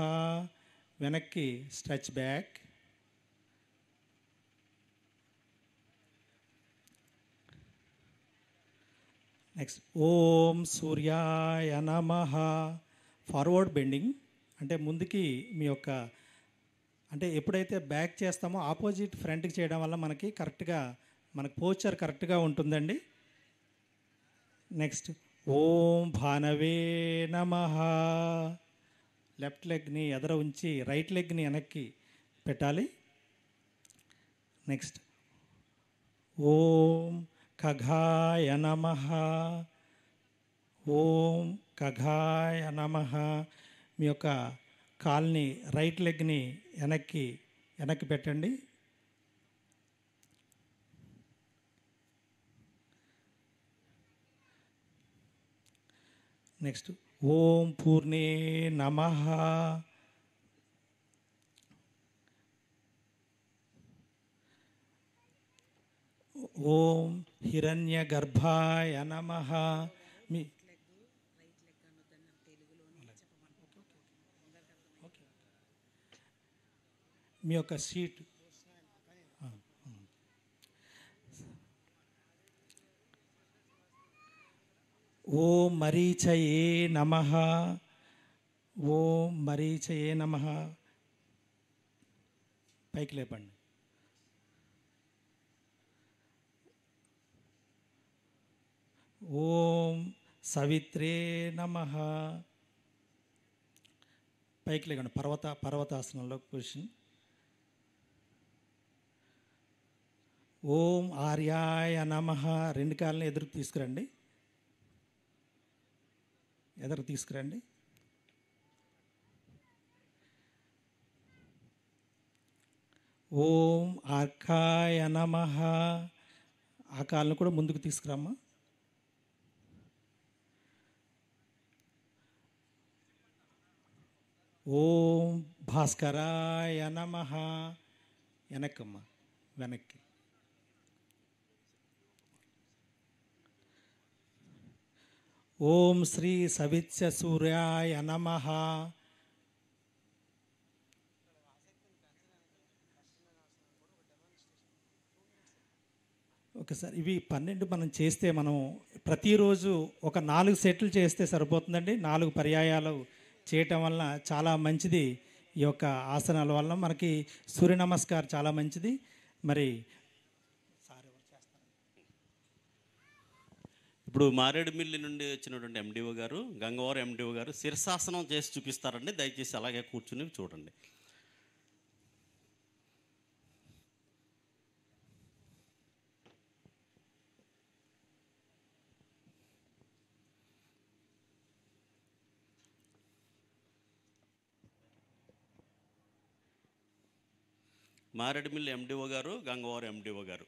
వెనక్కి స్ట్రెచ్ బ్యాక్. నెక్స్ట్ ఓం సూర్యాయ నమః, ఫార్వర్డ్ బెండింగ్ అంటే ముందుకి మీ యొక్క అంటే ఎప్పుడైతే బ్యాక్ చేస్తామో ఆపోజిట్ ఫ్రంట్కి చేయడం వల్ల మనకి కరెక్ట్గా మనకు పోస్చర్ కరెక్ట్గా ఉంటుందండి. నెక్స్ట్ ఓం భానవే నమః, లెఫ్ట్ లెగ్ని ఎదర ఉంచి రైట్ లెగ్ని వెనక్కి పెట్టాలి. నెక్స్ట్ ఓం ఖగాయ నమః, ఓం ఖగాయ నమః. మీ యొక్క కాల్ని రైట్ లెగ్ని వెనక్కి పెట్టండి. నెక్స్ట్ ఓం పూర్ణే నమః, ఓం హిరణ్య గర్భాయ నమః. మీ యొక్క సీట్ ఓం మరీచయే నమః, ఓం మరీచయే నమః. పైకి లేపండి. ఓం సవిత్రే నమః. పైకి లేకండి. పర్వతాసనంలో పొజిషన్. ఓం ఆర్యాయ నమః. 2 కాళ్ళని ఎదురుకు తీసుకురండి. ఓం ఆర్కాయ నమః. ఆ కాళ్ళను కూడా ముందుకు తీసుకురామ్మా. ఓం భాస్కరాయ నమః. వెనక్కమ్మా, వెనక్కి. ఓం శ్రీ సవిత్య సూర్యాయ నమః. ఒకసారి ఇవి 12 మనం చేస్తే మనం ప్రతిరోజు ఒక 4 సెట్లు చేస్తే సరిపోతుందండి. 4 పర్యాయాలు చేయటం వలన చాలా మంచిది ఈ యొక్క ఆసనాల వల్ల మనకి సూర్య నమస్కారం చాలా మంచిది. మరి ఇప్పుడు మారేడుమిల్లి నుండి వచ్చినటువంటి ఎండిఓ గారు, గంగవరం ఎండిఓ గారు శీర్షాసనం చేసి చూపిస్తారండి. దయచేసి అలాగే కూర్చుని చూడండి. మారేడుమిల్లి ఎండిఓ గారు, గంగవరం ఎండిఓ గారు.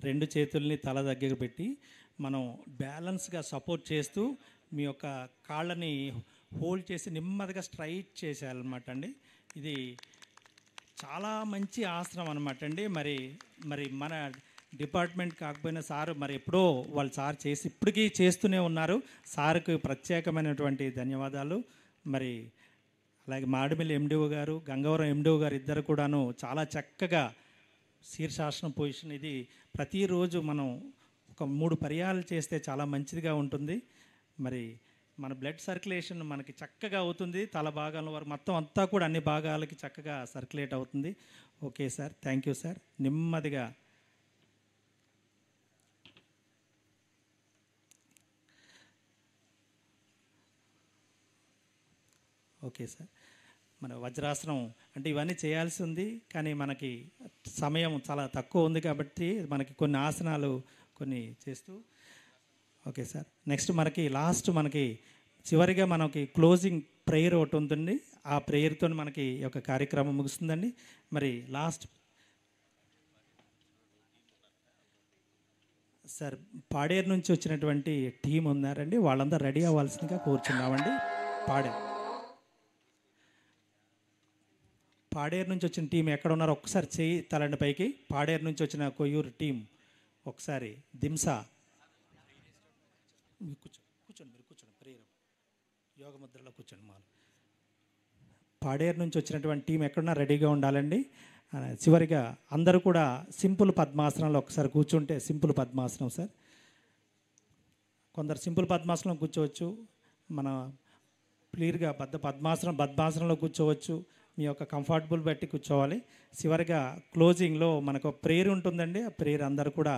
రెండు చేతుల్ని తల దగ్గర పెట్టి మనం బ్యాలెన్స్గా సపోర్ట్ చేస్తూ మీ యొక్క కాళ్ళని హోల్డ్ చేసి నెమ్మదిగా స్ట్రైట్ చేసేయాలన్నమాట అండి. ఇది చాలా మంచి ఆసనం అనమాట అండి. మరి మన డిపార్ట్మెంట్ కాకపోయినా సార్ మరి ఎప్పుడో వాళ్ళు సార్ చేసి ఇప్పటికీ చేస్తూనే ఉన్నారు. సార్కి ప్రత్యేకమైనటువంటి ధన్యవాదాలు. మరి అలాగే మారేడుమిల్లి ఎండిఓ గారు, గంగవరం ఎండిఓ గారు ఇద్దరు కూడాను చాలా చక్కగా శీర్షాసనం పొజిషన్ ఇది ప్రతిరోజు మనం ఒక 3 పర్యాలు చేస్తే చాలా మంచిదిగా ఉంటుంది. మరి మన బ్లడ్ సర్క్యులేషన్ మనకి చక్కగా అవుతుంది. తల భాగాల వరకు మొత్తం అంతా కూడా అన్ని భాగాలకి చక్కగా సర్క్యులేట్ అవుతుంది. Okay sir, thank you sir. నెమ్మదిగా ఓకే సార్. మన వజ్రాసనం అంటే ఇవన్నీ చేయాల్సి ఉంది, కానీ మనకి సమయం చాలా తక్కువ ఉంది కాబట్టి మనకి కొన్ని ఆసనాలు కొన్ని చేస్తూ ఓకే సార్. నెక్స్ట్ మనకి చివరిగా మనకి క్లోజింగ్ ప్రేయర్ ఒకటి ఉంటుంది. ఆ ప్రేయర్తో మనకి ఈ యొక్క కార్యక్రమం ముగుస్తుందండి. మరి లాస్ట్ సార్ పాడేరు నుంచి వచ్చినటువంటి టీం ఉన్నారండి, వాళ్ళందరూ రెడీ అవ్వాల్సిందిగా కూర్చున్నామండి. పాడేరు నుంచి వచ్చిన టీం ఎక్కడ ఉన్నారో ఒక్కసారి చేయి తలండి పైకి. పాడేరు నుంచి వచ్చిన కొయ్యూరు టీం ఒకసారి దింసా కూర్చోండి, మీరు కూర్చోండి, ప్రేయర్ యోగ ముద్రలో కూర్చోండి. పాడేరు నుంచి వచ్చినటువంటి టీం ఎక్కడున్నా రెడీగా ఉండాలండి. చివరిగా అందరూ కూడా సింపుల్ పద్మాసనంలో ఒకసారి కూర్చుంటే, సింపుల్ పద్మాసనం సార్. కొందరు సింపుల్ పద్మాసనం కూర్చోవచ్చు, మన క్లియర్గా పద్మాసనంలో కూర్చోవచ్చు. మీ యొక్క కంఫర్టబుల్ బట్టి కూర్చోవాలి. చివరిగా క్లోజింగ్లో మనకు ప్రేయర్ ఉంటుందండి. ఆ ప్రేయర్ అందరూ కూడా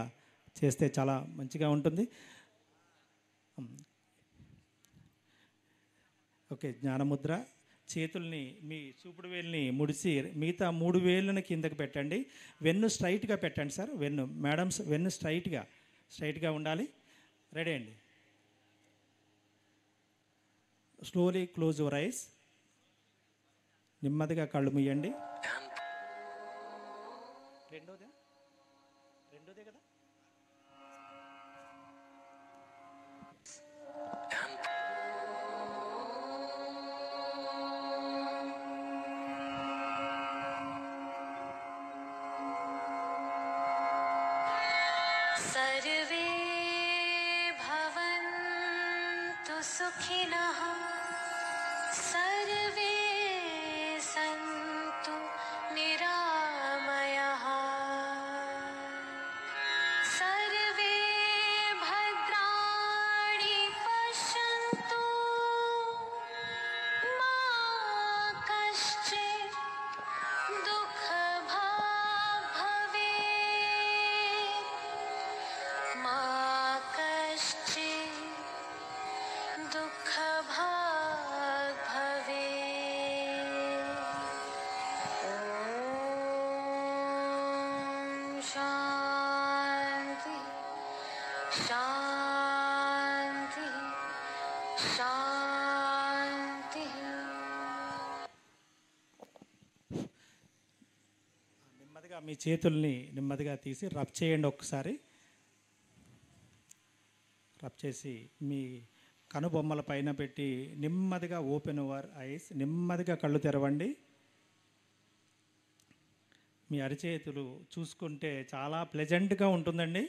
చేస్తే చాలా మంచిగా ఉంటుంది. ఓకే, జ్ఞానముద్ర. చేతుల్ని మీ చూపుడు వేలుని ముడిసి మిగతా 3 వేళ్ళని కిందకి పెట్టండి. వెన్ను స్ట్రైట్గా పెట్టండి సార్. మేడమ్స్ వెన్ను స్ట్రైట్గా ఉండాలి. రెడీ అండి. Slowly close your eyes. నెమ్మదిగా కళ్ళు మూయండి. రెండోదే కదా. सर्वे भवन्तु सुखिनः, सर्वे सन्तु निरामयाः, सर्वे भद्राणि पश्यन्तु, मा कश्चित् दुःखभाग् भवेत्, मा कश्चित् दुःखभाग् भवेत्। ॐ शान्ति शान्ति शान्तिः। నెమ్మదిగా మీ చేతుల్ని నెమ్మదిగా తీసి రబ్ చేయండి. ఒకసారి రబ్ చేసి మీ కనుబొమ్మల పైన పెట్టి నెమ్మదిగా ఓపెన్ యువర్ ఐస్. నెమ్మదిగా కళ్ళు తెరవండి. మీ అరిచేతులు చూసుకుంటే చాలా ప్లెజెంట్గా ఉంటుందండి.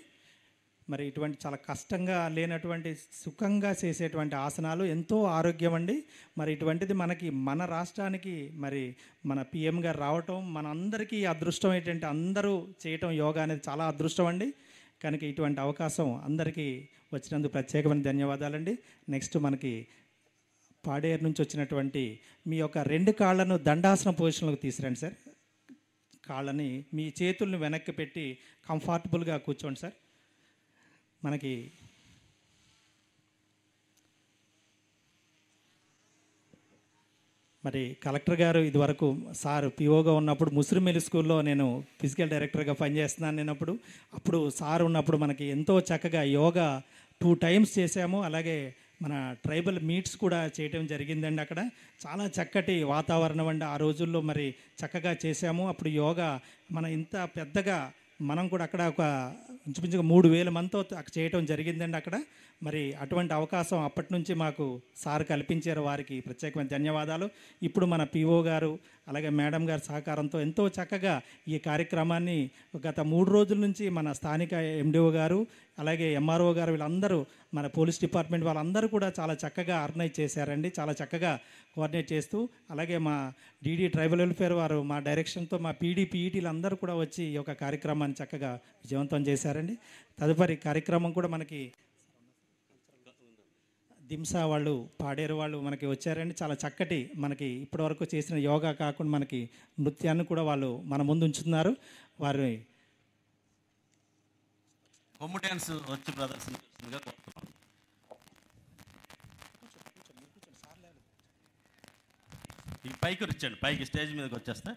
మరి ఇటువంటి చాలా కష్టంగా లేనటువంటి సుఖంగా చేసేటువంటి ఆసనాలు ఎంతో ఆరోగ్యం అండి. మరి ఇటువంటిది మనకి మన రాష్ట్రానికి మరి మన పిఎం గారు రావటం మన అందరికీ అదృష్టం ఏంటంటే అందరూ చేయటం యోగా అనేది చాలా అదృష్టం అండి. కనుక ఇటువంటి అవకాశం అందరికీ వచ్చినందుకు ప్రత్యేకమైన ధన్యవాదాలండి. నెక్స్ట్ మనకి పాడేరు నుంచి వచ్చినటువంటి మీ యొక్క 2 కాళ్ళను దండాసన పొజిషన్లోకి తీసుకురండి సార్. కాళ్ళని మీ చేతుల్ని వెనక్కి పెట్టి కంఫర్టబుల్గా కూర్చోండి సార్. మనకి మరి కలెక్టర్ గారు ఇదివరకు సార్ పిఓగా ఉన్నప్పుడు ముసిరిమెల్లి స్కూల్లో నేను ఫిజికల్ డైరెక్టర్గా పనిచేస్తున్నాను. నేనప్పుడు అప్పుడు సార్ ఉన్నప్పుడు మనకి ఎంతో చక్కగా యోగా 2 టైమ్స్ చేశాము. అలాగే మన ట్రైబల్ మీట్స్ కూడా చేయటం జరిగిందండి. అక్కడ చాలా చక్కటి వాతావరణం అండి. ఆ రోజుల్లో మరి చక్కగా చేశాము. అప్పుడు యోగా మన ఇంత పెద్దగా మనం కూడా అక్కడ ఒక ఇంచుమించుగా 3000 మందితో అక్కడ చేయటం జరిగిందండి అక్కడ. మరి అటువంటి అవకాశం అప్పటి నుంచి మాకు సార్ కల్పించారు. వారికి ప్రత్యేకమైన ధన్యవాదాలు. ఇప్పుడు మన పిఓ గారు అలాగే మేడం గారి సహకారంతో ఎంతో చక్కగా ఈ కార్యక్రమాన్ని గత 3 రోజుల నుంచి మన స్థానిక ఎండిఓ గారు అలాగే ఎంఆర్ఓ గారు వీళ్ళందరూ మన పోలీస్ డిపార్ట్మెంట్ వాళ్ళందరూ కూడా చాలా చక్కగా ఆర్గనైజ్ చేశారండి. చాలా చక్కగా కోఆర్డినేట్ చేస్తూ అలాగే మా డీడీ ట్రైబల్ వెల్ఫేర్ వారు మా డైరెక్షన్తో మా పీడీ పీఈటీలు అందరూ కూడా వచ్చి ఈ యొక్క కార్యక్రమాన్ని చక్కగా విజయవంతం చేశారండి. తదుపరి కార్యక్రమం కూడా మనకి దింసా వాళ్ళు పాడేరు వాళ్ళు మనకి వచ్చారండి. చాలా చక్కటి మనకి ఇప్పటివరకు చేసిన యోగా కాకుండా మనకి నృత్యాన్ని కూడా వాళ్ళు మన ముందు ఉంచుతున్నారు. వారి కొమ్ము డ్యాన్స్ వచ్చి ప్రదర్శించగా కోరుతున్నాం. ఈ పైకి వచ్చండి, పైకి స్టేజ్ మీదకి వచ్చేస్తే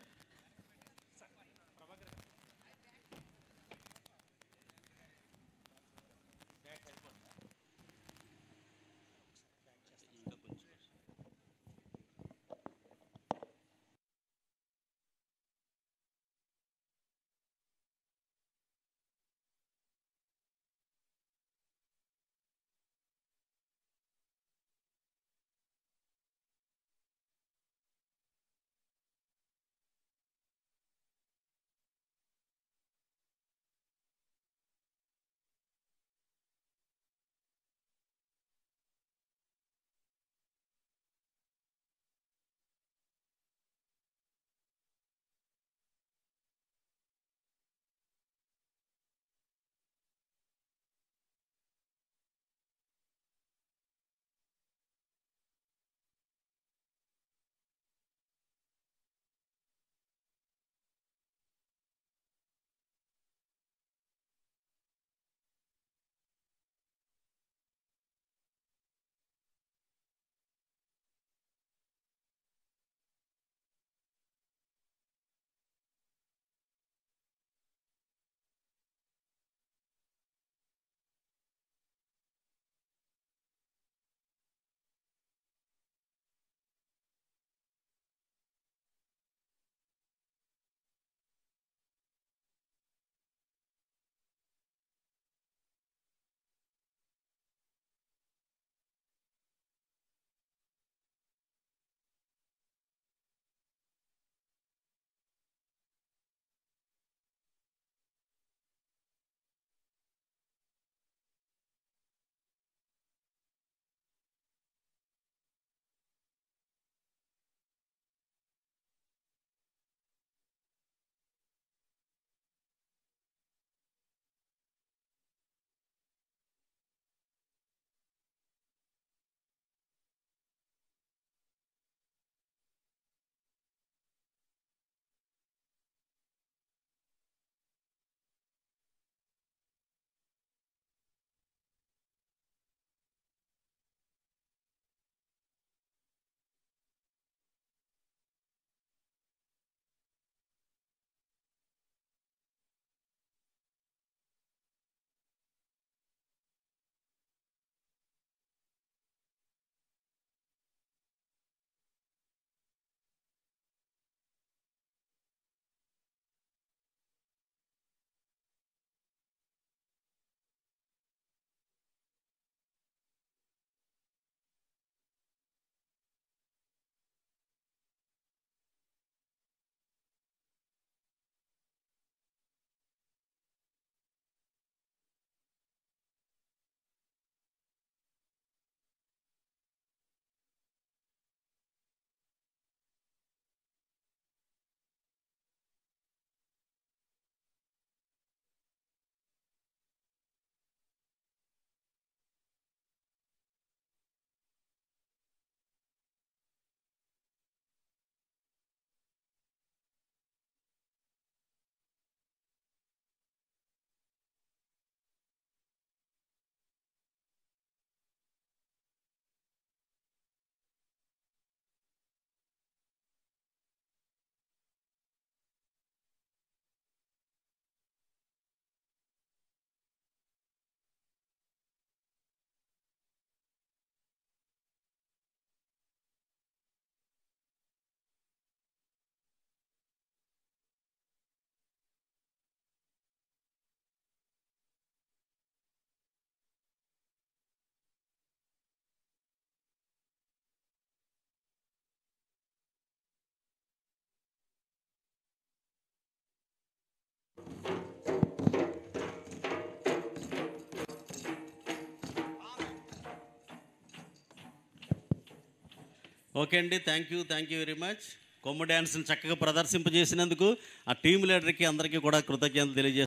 ఓకే అండి, థ్యాంక్ యూ వెరీ మచ్. కొమ్ము డ్యాన్స్ని చక్కగా ప్రదర్శింపజేసినందుకు ఆ టీం లీడర్కి అందరికీ కూడా కృతజ్ఞతలు తెలియజేస్తాను.